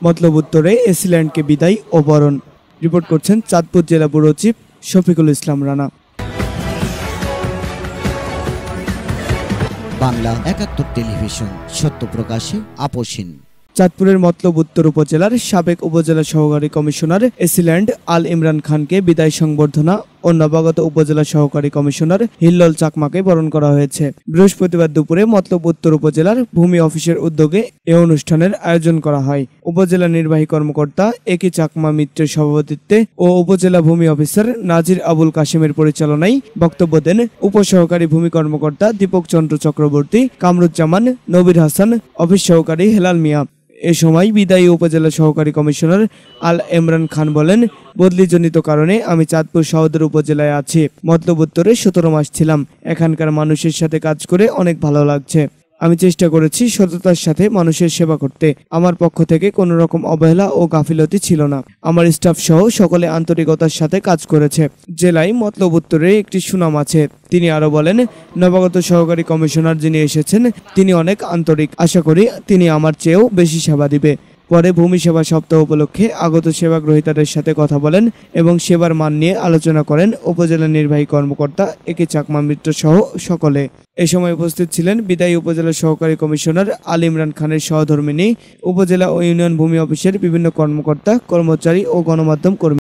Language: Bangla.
মতলব উত্তরে এসিল্যান্ডকে বিদায় ও বরণ। রিপোর্ট করছেন চাঁদপুর জেলা bureau chief Shafiqul Islam Rana. Bangla ৭১ television, সত্য প্রকাশে আপোষহীন। চাঁদপুরের মতলব উত্তর উপজেলার সাবেক উপজেলা সহকারী কমিশনার এসিল্যান্ড আল ইমরান খানকে বিদায় সংবর্ধনা ও নবাগত উপজেলা সহকারী কমিশনার হিল্লোল চাকমাকে বরণ করা হয়েছে। বৃহস্পতিবার দুপুরে মতলব উত্তর উপজেলার ভূমি অফিসের উদ্যোগে এ অনুষ্ঠানের আয়োজন করা হয়। উপজেলা নির্বাহী কর্মকর্তা একি চাকমা মিত্রের সভাপতিত্বে ও উপজেলা ভূমি অফিসার নাজির আবুল কাশিমের পরিচালনায় বক্তব্য দেন উপসহকারী ভূমি কর্মকর্তা দীপক চন্দ্র চক্রবর্তী, কামরুজ্জামান, নবীর হাসান, অফিস সহকারী হেলাল মিয়া। এ সময় বিদায়ী উপজেলা সহকারী কমিশনার আল ইমরান খান বলেন, বদলিজনিত কারণে আমি চাঁদপুর সদর উপজেলায় আছি। মতলব উত্তরে ১৭ মাস ছিলাম। এখানকার মানুষের সাথে কাজ করে অনেক ভালো লাগছে। আমি চেষ্টা করেছি সততার সাথে মানুষের সেবা করতে। আমার পক্ষ থেকে কোনো রকম অবহেলা ও গাফিলতি ছিল না। আমার স্টাফ সহ সকলে আন্তরিকতার সাথে কাজ করেছে। জেলায় মতলব উত্তরে একটি সুনাম আছে। তিনি আরো বলেন, নবাগত সহকারী কমিশনার যিনি এসেছেন তিনি অনেক আন্তরিক। আশা করি তিনি আমার চেয়েও বেশি সেবা দিবে। পরে ভূমি সেবা সপ্তাহ উপলক্ষে আগত সেবা গ্রহীতাদের সাথে কথা বলেন এবং সেবার মান নিয়ে আলোচনা করেন উপজেলা নির্বাহী কর্মকর্তা একে চাকমা মিত্র সহ সকলে। এ সময় উপস্থিত ছিলেন বিদায়ী উপজেলা সহকারী কমিশনার আল ইমরান খানের সহধর্মিণী, উপজেলা ও ইউনিয়ন ভূমি অফিসের বিভিন্ন কর্মকর্তা, কর্মচারী ও গণমাধ্যম কর্মী।